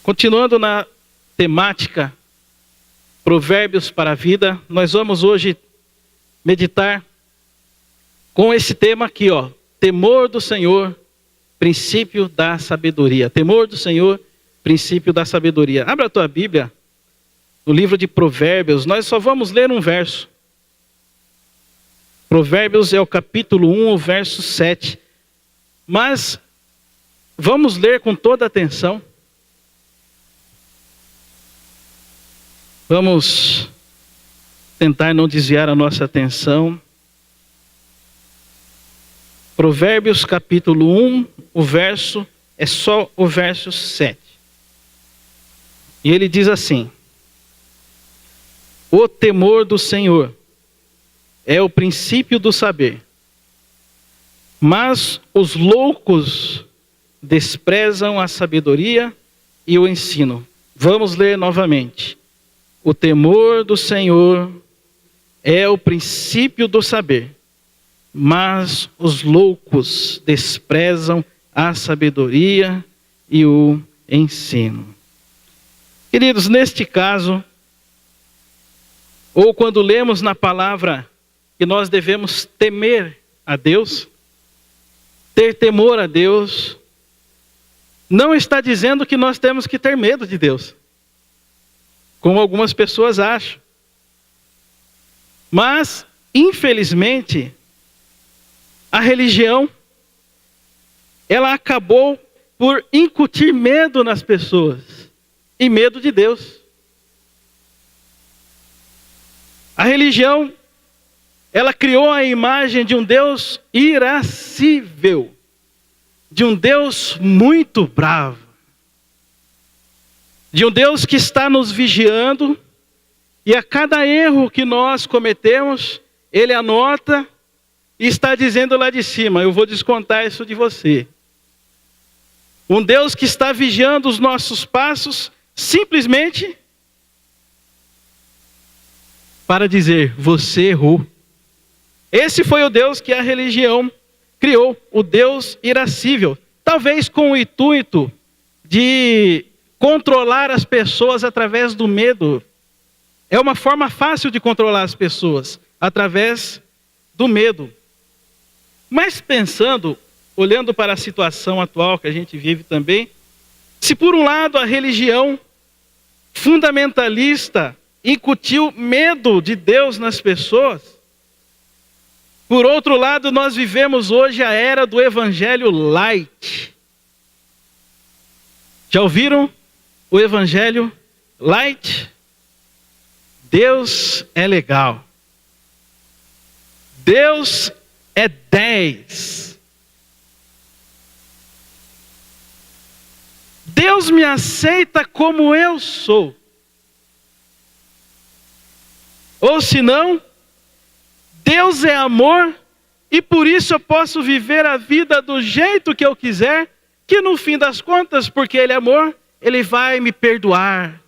Continuando na temática Provérbios para a Vida, nós vamos hoje meditar com esse tema aqui, ó. Temor do Senhor, princípio da sabedoria. Temor do Senhor, princípio da sabedoria. Abra a tua Bíblia, no livro de Provérbios, nós só vamos ler um verso. Provérbios é o capítulo 1, o verso 7. Mas vamos ler com toda atenção. Vamos tentar não desviar a nossa atenção. Provérbios capítulo 1, o verso é só o verso 7. E ele diz assim: o temor do Senhor é o princípio do saber, mas os loucos desprezam a sabedoria e o ensino. Vamos ler novamente. O temor do Senhor é o princípio do saber, mas os loucos desprezam a sabedoria e o ensino. Queridos, neste caso, ou quando lemos na palavra que nós devemos temer a Deus, ter temor a Deus, não está dizendo que nós temos que ter medo de Deus, como algumas pessoas acham. Mas, infelizmente, a religião, ela acabou por incutir medo nas pessoas, e medo de Deus. A religião, ela criou a imagem de um Deus irascível, de um Deus muito bravo, de um Deus que está nos vigiando, e a cada erro que nós cometemos, Ele anota e está dizendo lá de cima: eu vou descontar isso de você. Um Deus que está vigiando os nossos passos, simplesmente para dizer: você errou. Esse foi o Deus que a religião criou, o Deus irascível, talvez com o intuito de controlar as pessoas através do medo. É uma forma fácil de controlar as pessoas, através do medo. Mas pensando, olhando para a situação atual que a gente vive também, se por um lado a religião fundamentalista incutiu medo de Deus nas pessoas, por outro lado nós vivemos hoje a era do evangelho light. Já ouviram o evangelho light? Deus é legal. Deus é 10. Deus me aceita como eu sou. Ou senão, Deus é amor e por isso eu posso viver a vida do jeito que eu quiser, que no fim das contas, porque Ele é amor, Ele vai me perdoar.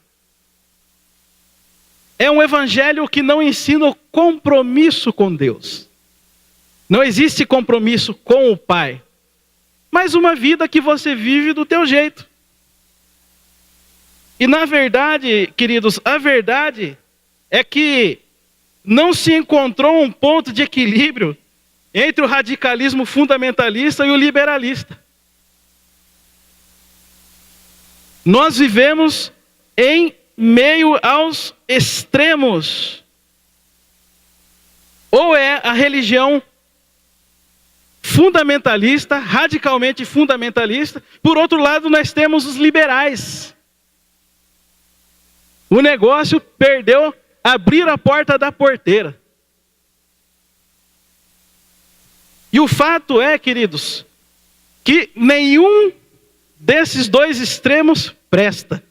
É um evangelho que não ensina o compromisso com Deus. Não existe compromisso com o Pai, mas uma vida que você vive do teu jeito. E na verdade, queridos, a verdade é que não se encontrou um ponto de equilíbrio entre o radicalismo fundamentalista e o liberalista. Nós vivemos em meio aos extremos. Ou é a religião fundamentalista, radicalmente fundamentalista. Por outro lado, nós temos os liberais. O negócio perdeu, abriram a porta da porteira. E o fato é, queridos, que nenhum desses dois extremos presta.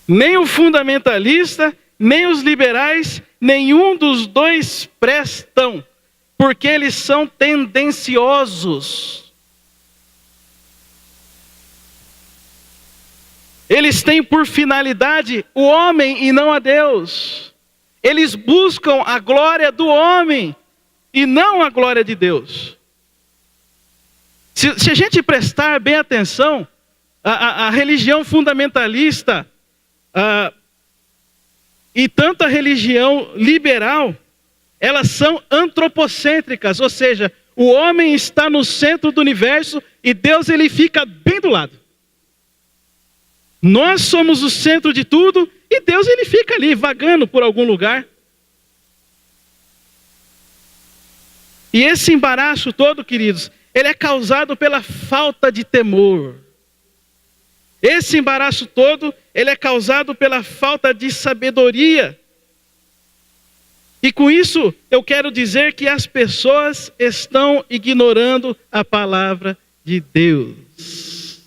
Nem o fundamentalista, nem os liberais, nenhum dos dois prestam, porque eles são tendenciosos. Eles têm por finalidade o homem e não a Deus. Eles buscam a glória do homem e não a glória de Deus. Se a gente prestar bem atenção, a religião fundamentalista e tanto a religião liberal, elas são antropocêntricas, ou seja, o homem está no centro do universo e Deus ele fica bem do lado. Nós somos o centro de tudo e Deus ele fica ali vagando por algum lugar. E esse embaraço todo, queridos, ele é causado pela falta de temor. Esse embaraço todo, ele é causado pela falta de sabedoria. E com isso, eu quero dizer que as pessoas estão ignorando a palavra de Deus.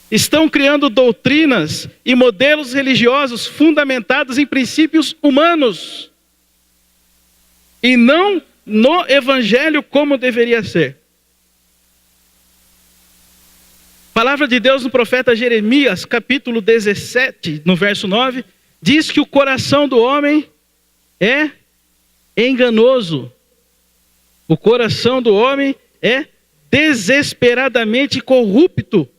Estão criando doutrinas e modelos religiosos fundamentados em princípios humanos. E não no evangelho como deveria ser. A palavra de Deus no profeta Jeremias, capítulo 17, no verso 9, diz que o coração do homem é enganoso. O coração do homem é desesperadamente corrupto.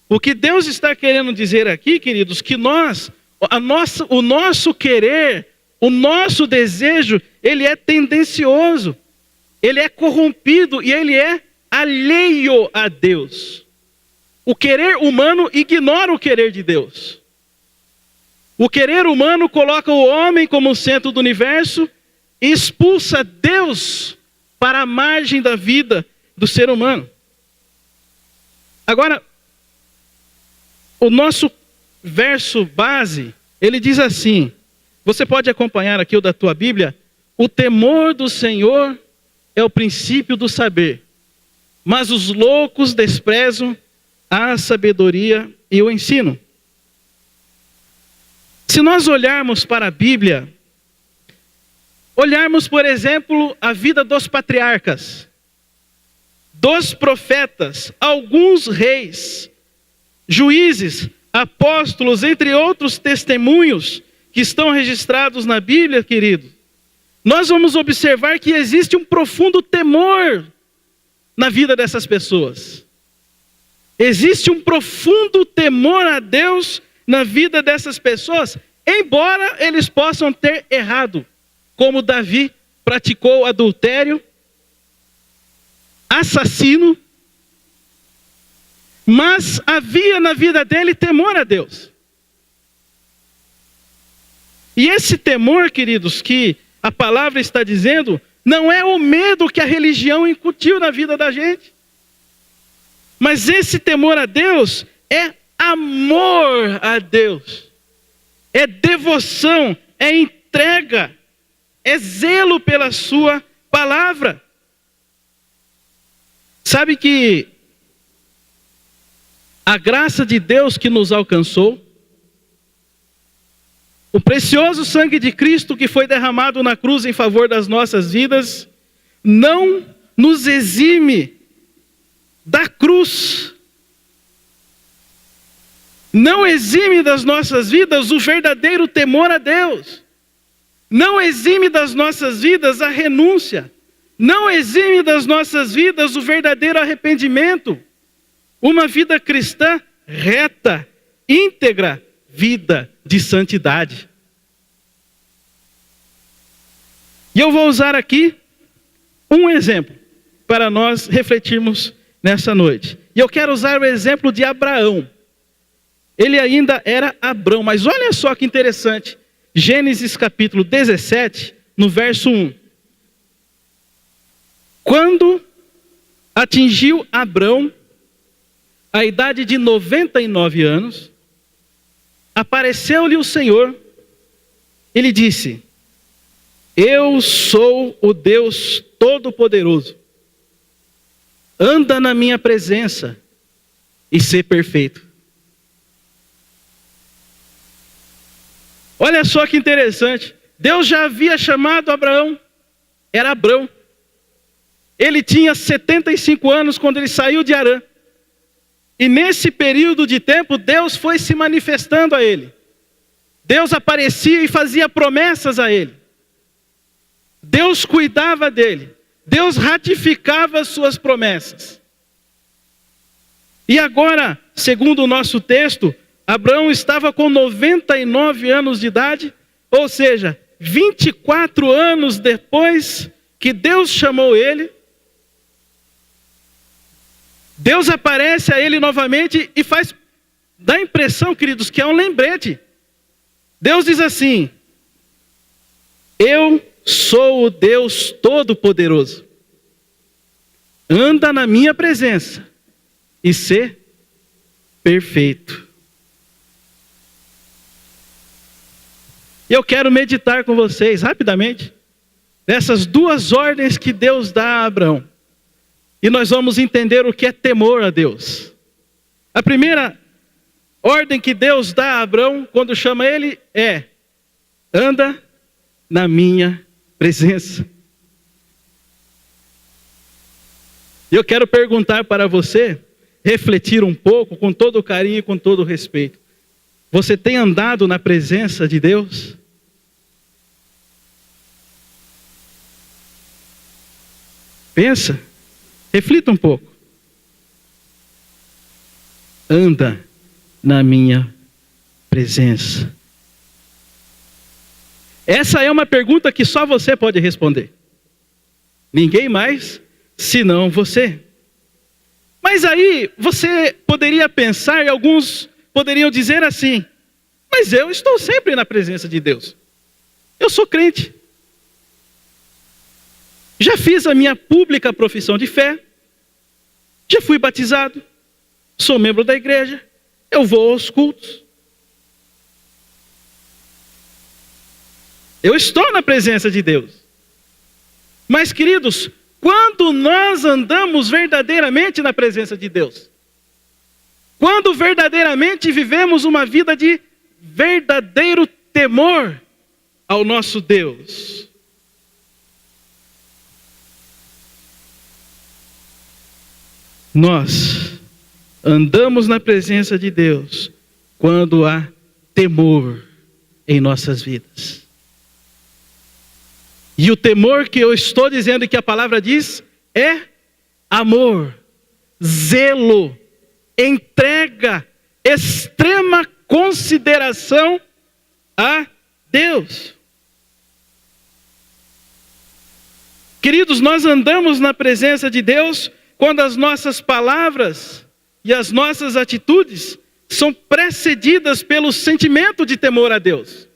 O que Deus está querendo dizer aqui, queridos, que o nosso querer, o nosso desejo, ele é tendencioso, ele é corrompido e ele é alheio a Deus. O querer humano ignora o querer de Deus. O querer humano coloca o homem como centro do universo e expulsa Deus para a margem da vida do ser humano. Agora, o nosso verso base, ele diz assim, você pode acompanhar aqui o da tua Bíblia, o temor do Senhor é o princípio do saber, mas os loucos desprezam a sabedoria e o ensino. Se nós olharmos para a Bíblia, olharmos, por exemplo, a vida dos patriarcas, dos profetas, alguns reis, juízes, apóstolos, entre outros testemunhos que estão registrados na Bíblia, querido, nós vamos observar que existe um profundo temor na vida dessas pessoas. Existe um profundo temor a Deus na vida dessas pessoas, embora eles possam ter errado, como Davi praticou adultério, assassino, mas havia na vida dele temor a Deus. E esse temor, queridos, que a palavra está dizendo, não é o medo que a religião incutiu na vida da gente. Mas esse temor a Deus é amor a Deus. É devoção, é entrega, é zelo pela sua palavra. Sabe que a graça de Deus que nos alcançou, o precioso sangue de Cristo que foi derramado na cruz em favor das nossas vidas, não nos exime da cruz. Não exime das nossas vidas o verdadeiro temor a Deus. Não exime das nossas vidas a renúncia. Não exime das nossas vidas o verdadeiro arrependimento. Uma vida cristã reta, íntegra, vida de santidade. E eu vou usar aqui um exemplo para nós refletirmos nessa noite. E eu quero usar o exemplo de Abraão. Ele ainda era Abrão, mas olha só que interessante. Gênesis capítulo 17, no verso 1. Quando atingiu Abrão a idade de 99 anos, apareceu-lhe o Senhor, ele disse: eu sou o Deus Todo-Poderoso, anda na minha presença e sê perfeito. Olha só que interessante, Deus já havia chamado Abraão, era Abrão. Ele tinha 75 anos quando ele saiu de Harã. E nesse período de tempo, Deus foi se manifestando a ele. Deus aparecia e fazia promessas a ele. Deus cuidava dele. Deus ratificava as suas promessas. E agora, segundo o nosso texto, Abraão estava com 99 anos de idade, ou seja, 24 anos depois que Deus chamou ele, Deus aparece a ele novamente e dá a impressão, queridos, que é um lembrete. Deus diz assim: eu sou o Deus Todo-Poderoso. Anda na minha presença e sê perfeito. Eu quero meditar com vocês rapidamente nessas duas ordens que Deus dá a Abraão. E nós vamos entender o que é temor a Deus. A primeira ordem que Deus dá a Abraão quando chama ele é: anda na minha presença. E eu quero perguntar para você, refletir um pouco, com todo o carinho e com todo o respeito. Você tem andado na presença de Deus? Pensa, reflita um pouco. Anda na minha presença. Essa é uma pergunta que só você pode responder. Ninguém mais, senão você. Mas aí você poderia pensar, e alguns poderiam dizer assim: mas eu estou sempre na presença de Deus. Eu sou crente. Já fiz a minha pública profissão de fé. Já fui batizado. Sou membro da igreja. Eu vou aos cultos. Eu estou na presença de Deus. Mas, queridos, quando nós andamos verdadeiramente na presença de Deus? Quando verdadeiramente vivemos uma vida de verdadeiro temor ao nosso Deus? Nós andamos na presença de Deus quando há temor em nossas vidas. E o temor que eu estou dizendo e que a palavra diz é amor, zelo, entrega, extrema consideração a Deus. Queridos, nós andamos na presença de Deus quando as nossas palavras e as nossas atitudes são precedidas pelo sentimento de temor a Deus.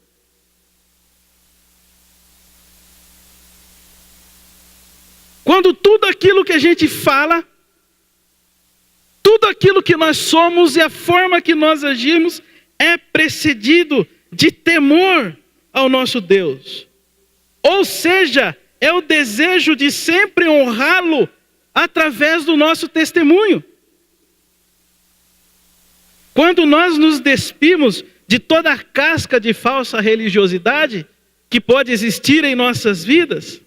Quando tudo aquilo que a gente fala, tudo aquilo que nós somos e a forma que nós agimos é precedido de temor ao nosso Deus. Ou seja, é o desejo de sempre honrá-lo através do nosso testemunho. Quando nós nos despimos de toda a casca de falsa religiosidade que pode existir em nossas vidas,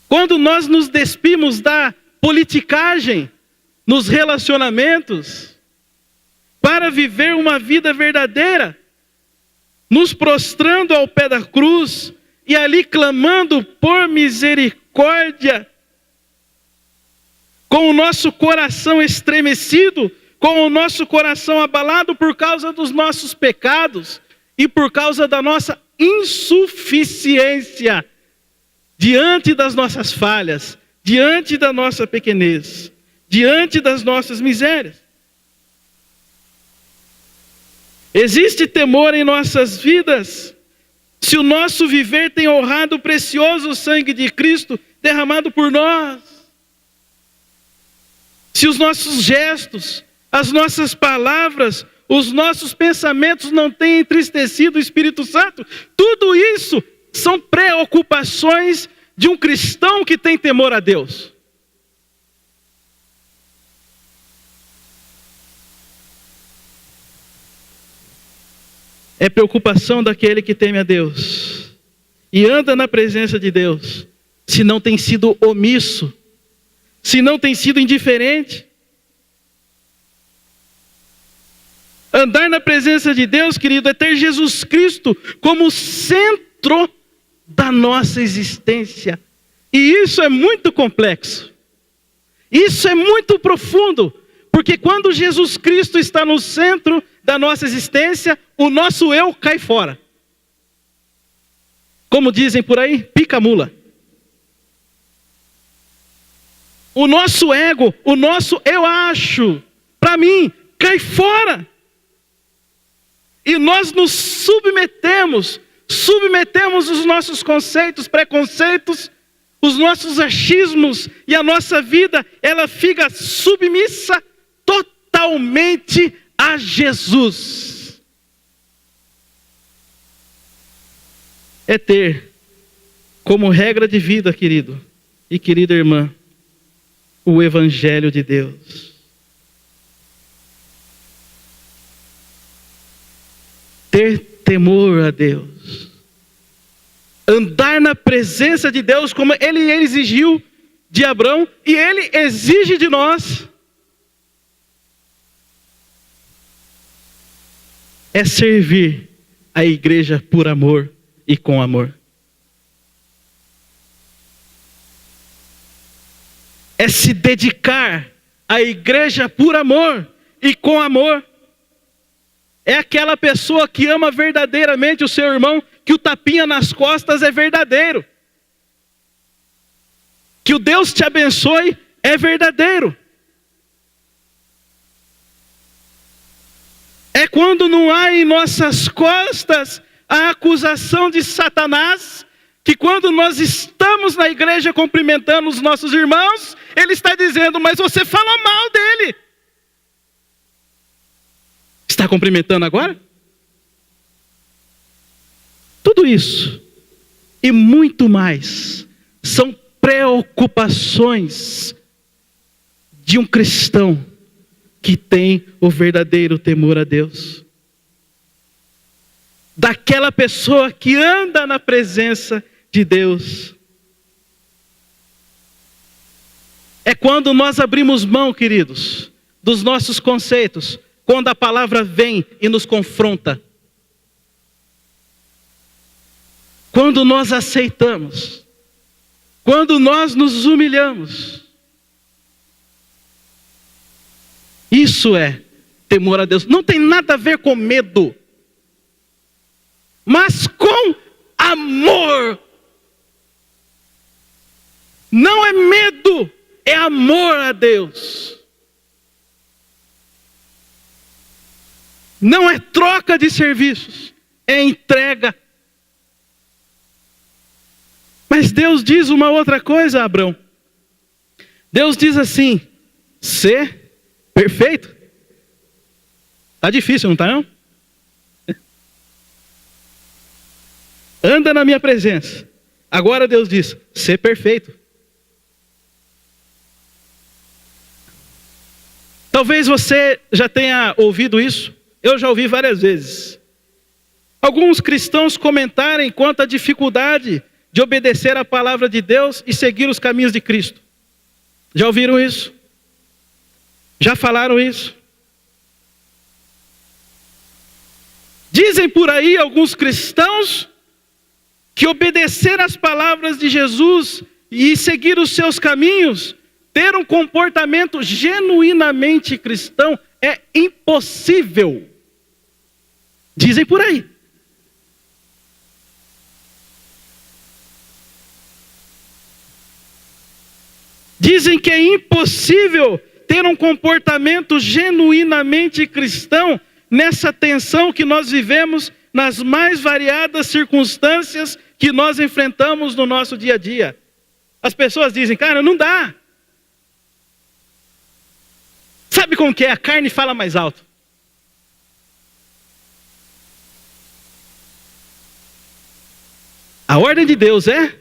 quando nós nos despimos da politicagem nos relacionamentos, para viver uma vida verdadeira, nos prostrando ao pé da cruz e ali clamando por misericórdia, com o nosso coração estremecido, com o nosso coração abalado por causa dos nossos pecados e por causa da nossa insuficiência diante das nossas falhas, diante da nossa pequenez, diante das nossas misérias. Existe temor em nossas vidas se o nosso viver tem honrado o precioso sangue de Cristo derramado por nós. Se os nossos gestos, as nossas palavras, os nossos pensamentos não têm entristecido o Espírito Santo, tudo isso são preocupações de um cristão que tem temor a Deus. É preocupação daquele que teme a Deus e anda na presença de Deus, se não tem sido omisso, se não tem sido indiferente. Andar na presença de Deus, querido, é ter Jesus Cristo como centro da nossa existência. E isso é muito complexo. Isso é muito profundo, Porque quando Jesus Cristo está no centro da nossa existência, o nosso eu cai fora. Como dizem por aí, pica a mula. O nosso ego, o nosso eu acho, para mim, cai fora. E nós nos submetemos os nossos conceitos, preconceitos, os nossos achismos, e a nossa vida, ela fica submissa totalmente a Jesus. É ter como regra de vida, querido e querida irmã, o Evangelho de Deus. Ter temor a Deus. Andar na presença de Deus como Ele exigiu de Abraão e Ele exige de nós. É servir a igreja por amor e com amor. É se dedicar à igreja por amor e com amor. É aquela pessoa que ama verdadeiramente o seu irmão, que o tapinha nas costas é verdadeiro. Que o Deus te abençoe é verdadeiro. É quando não há em nossas costas a acusação de Satanás, que quando nós estamos na igreja cumprimentando os nossos irmãos, ele está dizendo, mas você fala mal dele. Está cumprimentando agora? Tudo isso e muito mais são preocupações de um cristão que tem o verdadeiro temor a Deus. Daquela pessoa que anda na presença de Deus. É quando nós abrimos mão, queridos, dos nossos conceitos, quando a palavra vem e nos confronta. Quando nós aceitamos. Quando nós nos humilhamos. Isso é temor a Deus. Não tem nada a ver com medo, mas com amor. Não é medo, é amor a Deus. Não é troca de serviços, é entrega. Mas Deus diz uma outra coisa, Abraão. Deus diz assim, ser perfeito. Tá difícil, não tá não? Anda na minha presença. Agora Deus diz, ser perfeito. Talvez você já tenha ouvido isso. Eu já ouvi várias vezes. Alguns cristãos comentarem quanto à dificuldade de obedecer à palavra de Deus e seguir os caminhos de Cristo. Já ouviram isso? Já falaram isso? Dizem por aí alguns cristãos que obedecer às palavras de Jesus e seguir os seus caminhos, ter um comportamento genuinamente cristão, é impossível. Dizem por aí. Dizem que é impossível ter um comportamento genuinamente cristão nessa tensão que nós vivemos nas mais variadas circunstâncias que nós enfrentamos no nosso dia a dia. As pessoas dizem, cara, não dá. Sabe como que é? A carne fala mais alto. A ordem de Deus é,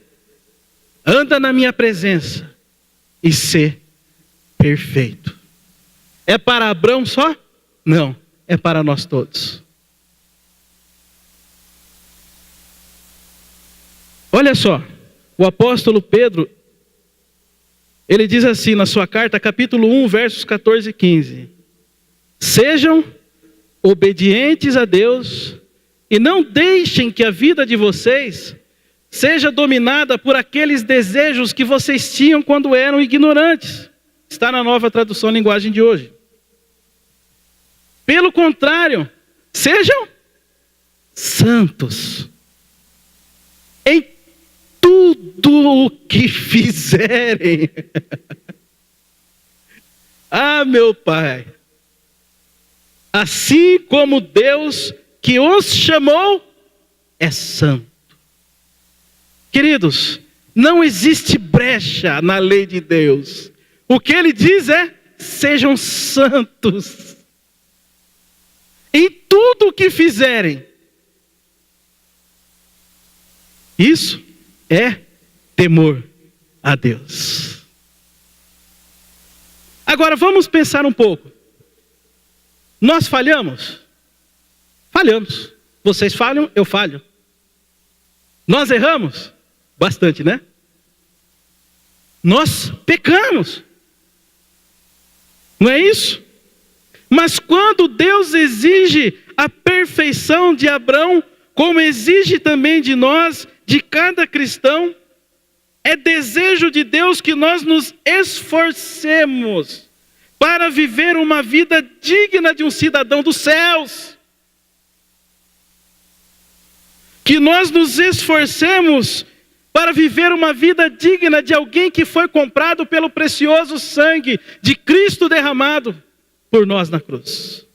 anda na minha presença e ser perfeito. É para Abraão só? Não, é para nós todos. Olha só, o apóstolo Pedro, ele diz assim na sua carta, capítulo 1, versos 14 e 15. Sejam obedientes a Deus e não deixem que a vida de vocês seja dominada por aqueles desejos que vocês tinham quando eram ignorantes. Está na Nova Tradução Linguagem de hoje. Pelo contrário, sejam santos em tudo o que fizerem. Ah, meu Pai, assim como Deus que os chamou é santo. Queridos, não existe brecha na lei de Deus. O que ele diz é: sejam santos em tudo o que fizerem. Isso é temor a Deus. Agora vamos pensar um pouco. Nós falhamos? Falhamos. Vocês falham, eu falho. Nós erramos? Bastante, né? Nós pecamos. Não é isso? Mas quando Deus exige a perfeição de Abraão, como exige também de nós, de cada cristão, é desejo de Deus que nós nos esforcemos para viver uma vida digna de um cidadão dos céus. Que nós nos esforcemos para viver uma vida digna de alguém que foi comprado pelo precioso sangue de Cristo derramado por nós na cruz.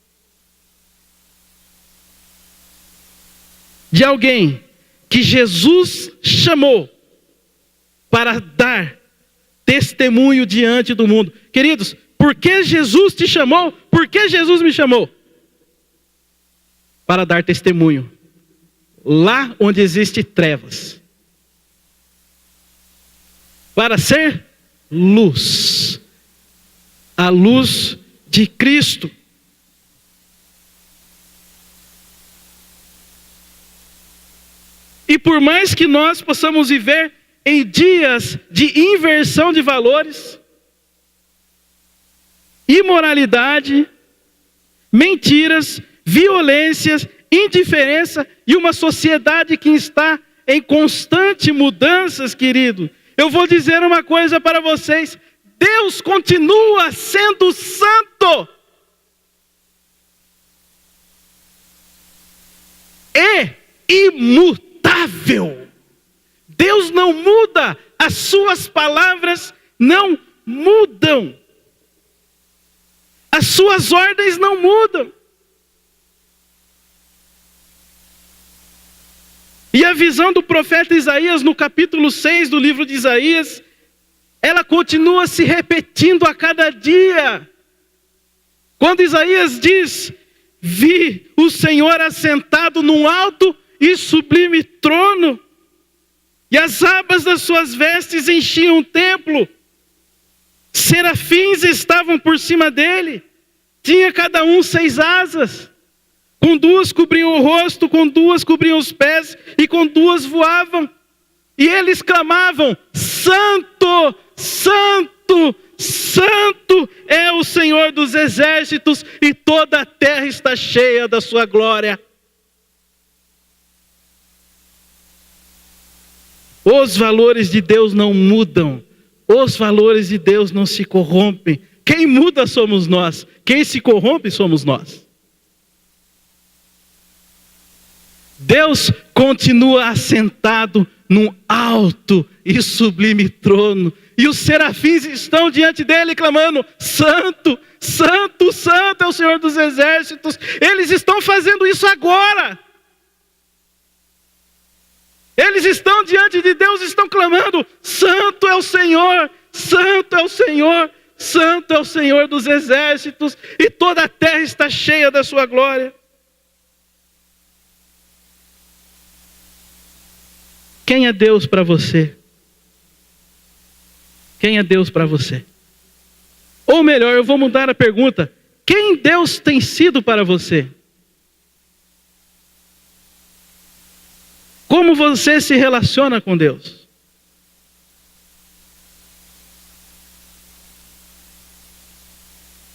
De alguém que Jesus chamou para dar testemunho diante do mundo. Queridos, por que Jesus te chamou? Por que Jesus me chamou? Para dar testemunho. Lá onde existe trevas. Para ser luz. A luz de Cristo. E por mais que nós possamos viver em dias de inversão de valores, imoralidade, mentiras, violências, indiferença e uma sociedade que está em constante mudanças, querido, eu vou dizer uma coisa para vocês: Deus continua sendo santo e imutável. Deus não muda, as suas palavras não mudam, as suas ordens não mudam. E a visão do profeta Isaías no capítulo 6 do livro de Isaías, ela continua se repetindo a cada dia. Quando Isaías diz: vi o Senhor assentado num alto e sublime trono, e as abas das suas vestes enchiam o templo. Serafins estavam por cima dele, tinha cada um 6 asas. Com 2 cobriam o rosto, com 2 cobriam os pés, e com 2 voavam. E eles clamavam: Santo, Santo, Santo é o Senhor dos exércitos, e toda a terra está cheia da sua glória. Os valores de Deus não mudam, os valores de Deus não se corrompem. Quem muda somos nós, quem se corrompe somos nós. Deus continua assentado num alto e sublime trono, e os serafins estão diante dele clamando: Santo, Santo, Santo é o Senhor dos exércitos. Eles estão fazendo isso agora. Eles estão diante de Deus, estão clamando: Santo é o Senhor, Santo é o Senhor, Santo é o Senhor dos exércitos, e toda a terra está cheia da sua glória. Quem é Deus para você? Quem é Deus para você? Ou melhor, eu vou mudar a pergunta: quem Deus tem sido para você? Como você se relaciona com Deus?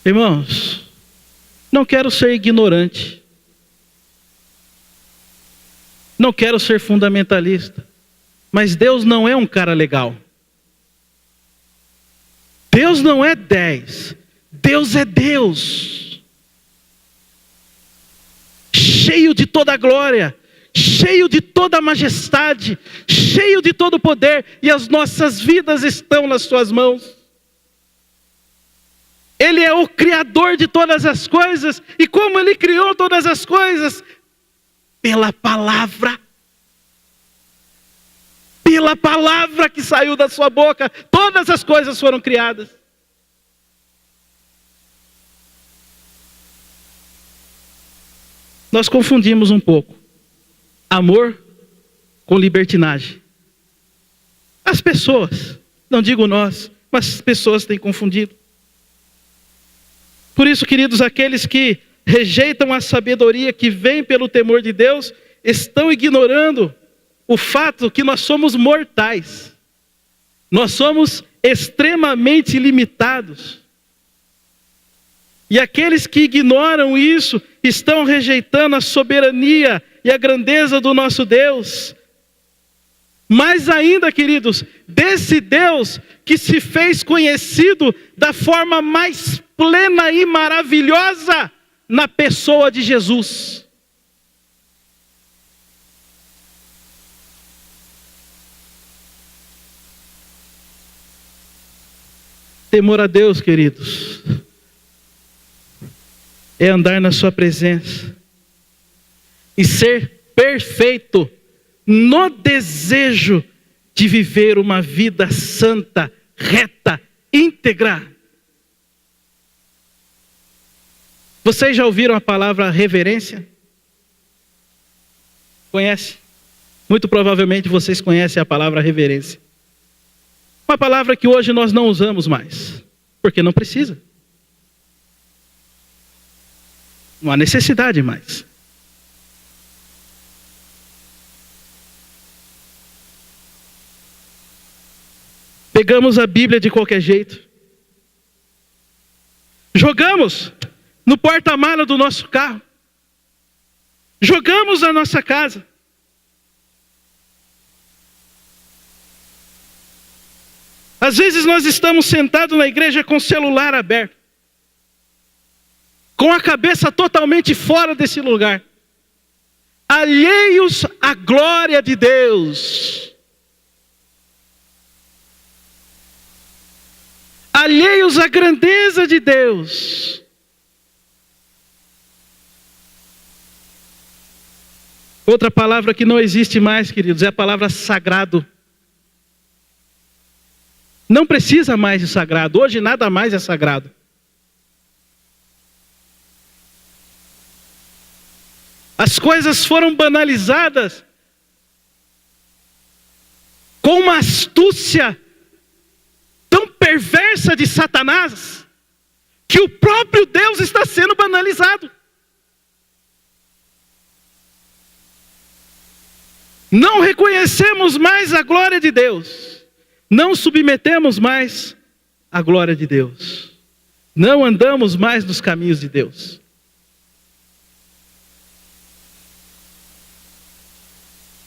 Irmãos, não quero ser ignorante. Não quero ser fundamentalista. Mas Deus não é um cara legal. Deus não é 10. Deus é Deus. cheio de toda a glória, cheio de toda a majestade, cheio de todo o poder, e as nossas vidas estão nas suas mãos. Ele é o Criador de todas as coisas, e como Ele criou todas as coisas? Pela palavra. Pela palavra que saiu da sua boca, todas as coisas foram criadas. Nós confundimos um pouco amor com libertinagem. As pessoas, não digo nós, mas as pessoas têm confundido. Por isso, queridos, aqueles que rejeitam a sabedoria que vem pelo temor de Deus, estão ignorando o fato que nós somos mortais. Nós somos extremamente limitados. E aqueles que ignoram isso, estão rejeitando a soberania e a grandeza do nosso Deus. Mais ainda, queridos, desse Deus que se fez conhecido da forma mais plena e maravilhosa na pessoa de Jesus. Temor a Deus, queridos, é andar na sua presença e ser perfeito no desejo de viver uma vida santa, reta, íntegra. Vocês já ouviram a palavra reverência? Conhece? Muito provavelmente vocês conhecem a palavra reverência. Uma palavra que hoje nós não usamos mais, porque não precisa. Não há necessidade mais. Pegamos a Bíblia de qualquer jeito. Jogamos no porta-mala do nosso carro. Jogamos na nossa casa. Às vezes nós estamos sentados na igreja com o celular aberto, com a cabeça totalmente fora desse lugar, alheios à glória de Deus, alheios à grandeza de Deus. Outra palavra que não existe mais, queridos, é a palavra sagrado. Não precisa mais de sagrado, hoje nada mais é sagrado. As coisas foram banalizadas com uma astúcia tão perversa de Satanás, que o próprio Deus está sendo banalizado. Não reconhecemos mais a glória de Deus. Não submetemos mais a glória de Deus. Não andamos mais nos caminhos de Deus.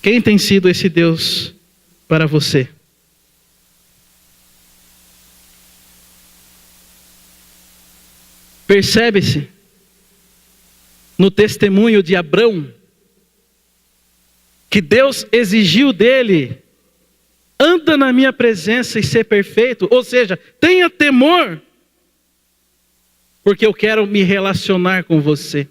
Quem tem sido esse Deus para você? Percebe-se no testemunho de Abrão que Deus exigiu dele: anda na minha presença e ser perfeito. Ou seja, tenha temor, porque eu quero me relacionar com você.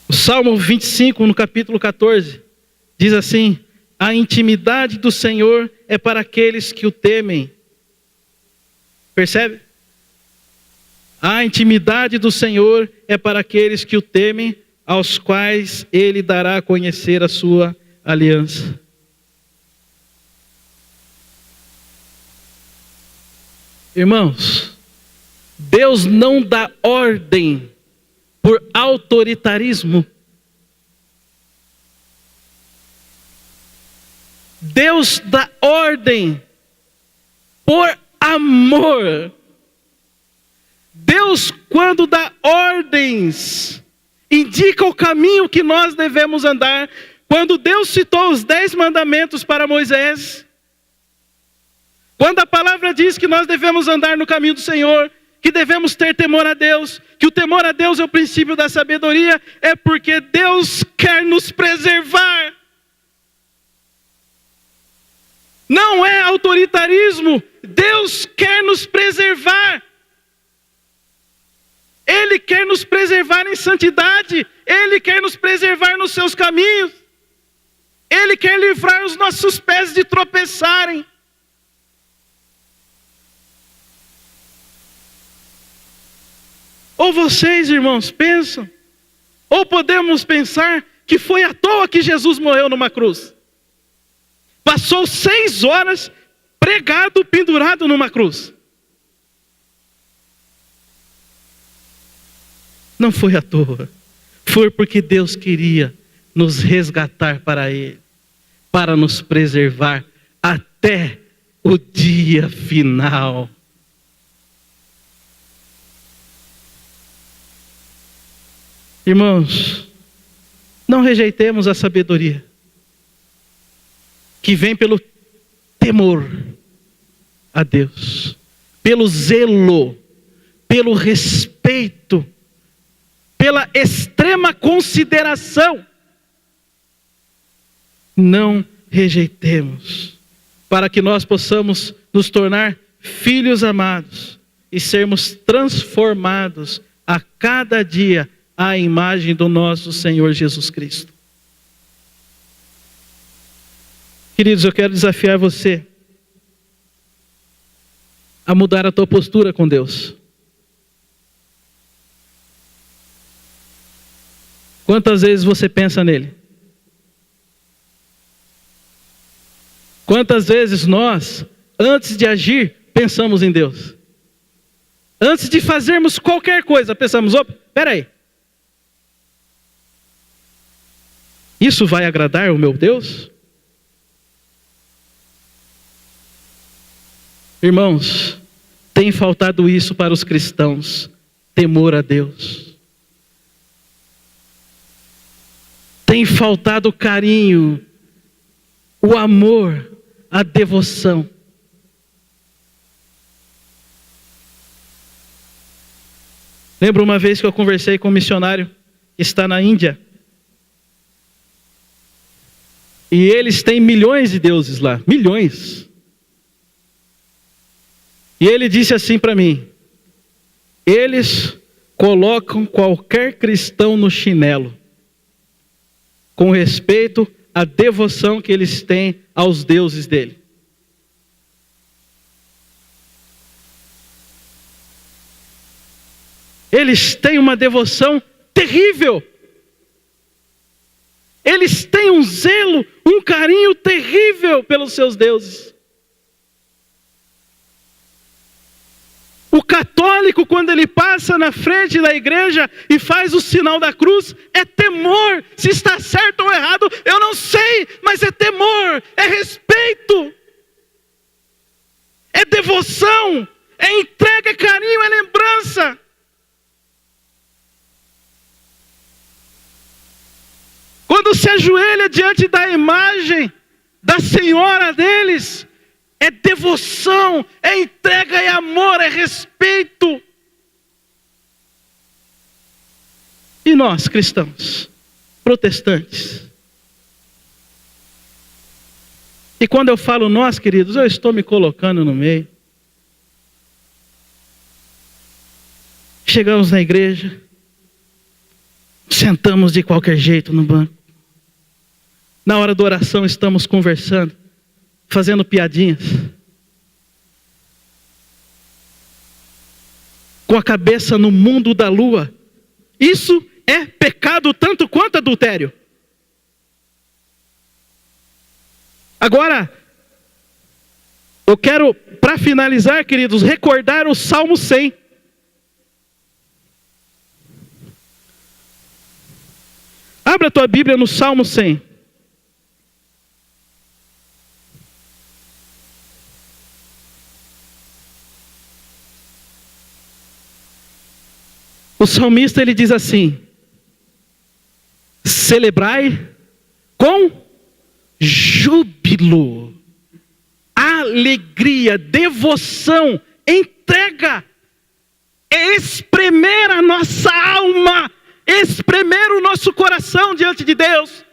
O Salmo 25, no capítulo 14, diz assim: a intimidade do Senhor é para aqueles que o temem. Percebe? A intimidade do Senhor é para aqueles que o temem, aos quais Ele dará a conhecer a sua aliança. Irmãos, Deus não dá ordem por autoritarismo. Deus dá ordem por amor. Deus, quando dá ordens, indica o caminho que nós devemos andar. Quando Deus citou os 10 mandamentos para Moisés, quando a palavra diz que nós devemos andar no caminho do Senhor, que devemos ter temor a Deus, que o temor a Deus é o princípio da sabedoria, é porque Deus quer nos preservar. Não é autoritarismo, Deus quer nos preservar. Ele quer nos preservar em santidade, Ele quer nos preservar nos seus caminhos, Ele quer livrar os nossos pés de tropeçarem. Ou vocês, irmãos, pensam, ou podemos pensar que foi à toa que Jesus morreu numa cruz. Passou 6 horas pregado, pendurado numa cruz. Não foi à toa. Foi porque Deus queria nos resgatar para Ele, para nos preservar até o dia final. Irmãos, não rejeitemos a sabedoria que vem pelo temor a Deus, pelo zelo, pelo respeito, pela extrema consideração. Não rejeitemos, para que nós possamos nos tornar filhos amados e sermos transformados a cada dia à imagem do nosso Senhor Jesus Cristo. Queridos, eu quero desafiar você a mudar a tua postura com Deus. Quantas vezes você pensa nele? Quantas vezes nós, antes de agir, pensamos em Deus? Antes de fazermos qualquer coisa, pensamos, opa, peraí. Isso vai agradar o meu Deus? Irmãos, tem faltado isso para os cristãos, temor a Deus. Tem faltado o carinho, o amor, a devoção. Lembro uma vez que eu conversei com um missionário que está na Índia. E eles têm milhões de deuses lá, milhões. E ele disse assim para mim: eles colocam qualquer cristão no chinelo, com respeito à devoção que eles têm aos deuses dele. Eles têm uma devoção terrível. Eles têm um zelo, um carinho terrível pelos seus deuses. O católico, quando ele passa na frente da igreja e faz o sinal da cruz, é temor. Se está certo ou errado, eu não sei, mas é temor, é respeito, é devoção, é entrega, é carinho, é lembrança. Quando se ajoelha diante da imagem da senhora deles, é devoção, é entrega, é amor, é respeito. E nós, cristãos, protestantes? E quando eu falo nós, queridos, eu estou me colocando no meio. Chegamos na igreja, sentamos de qualquer jeito no banco. Na hora da oração estamos conversando, fazendo piadinhas, com a cabeça no mundo da lua. Isso é pecado tanto quanto adultério. Agora, eu quero, para finalizar, queridos, recordar o Salmo 100. Abra a tua Bíblia no Salmo 100. O salmista, ele diz assim: celebrai com júbilo, alegria, devoção, entrega. é espremer a nossa alma, espremer o nosso coração diante de Deus.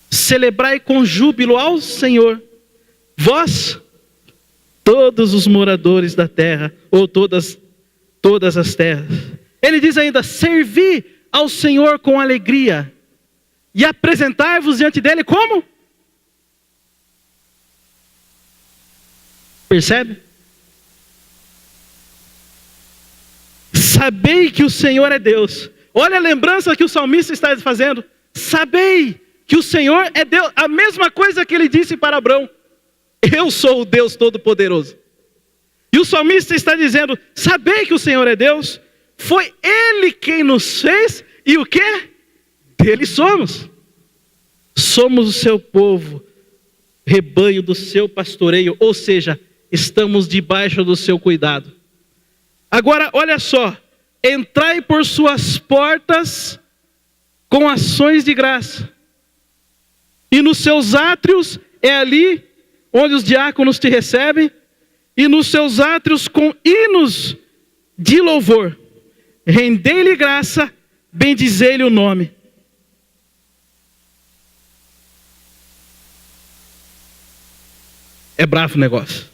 Celebrai com júbilo ao Senhor, vós, todos os moradores da terra, ou todas as terras. Ele diz ainda, servi ao Senhor com alegria, e apresentai-vos diante dele como? Percebe? Sabei que o Senhor é Deus. Olha a lembrança que o salmista está fazendo. Sabei que o Senhor é Deus. A mesma coisa que ele disse para Abrão. Eu sou o Deus Todo-Poderoso. E o salmista está dizendo, sabei que o Senhor é Deus. Foi Ele quem nos fez. E o quê? Dele somos. Somos o seu povo, rebanho do seu pastoreio. Ou seja, estamos debaixo do seu cuidado. Agora, olha só. Entrai por suas portas com ações de graça. E nos seus átrios, é ali onde os diáconos te recebem. E nos seus átrios com hinos de louvor. Rendei-lhe graça, bendizei-lhe o nome. É bravo o negócio.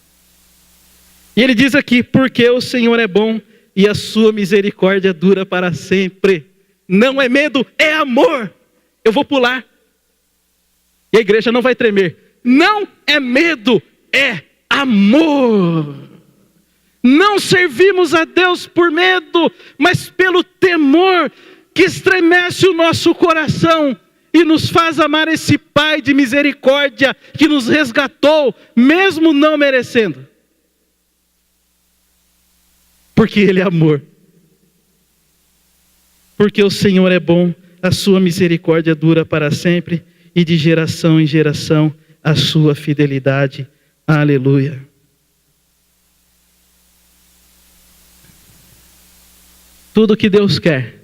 E ele diz aqui, porque o Senhor é bom e a sua misericórdia dura para sempre. Não é medo, é amor. Eu vou pular. E a igreja não vai tremer. Não é medo, é amor. Não servimos a Deus por medo, mas pelo temor que estremece o nosso coração e nos faz amar esse Pai de misericórdia que nos resgatou, mesmo não merecendo. Porque Ele é amor. Porque o Senhor é bom, a sua misericórdia dura para sempre, e de geração em geração a sua fidelidade. Aleluia. Tudo que Deus quer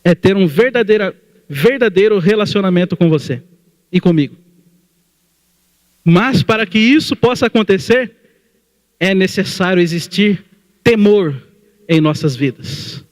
é ter um verdadeiro relacionamento com você e comigo. Mas para que isso possa acontecer, é necessário existir temor em nossas vidas.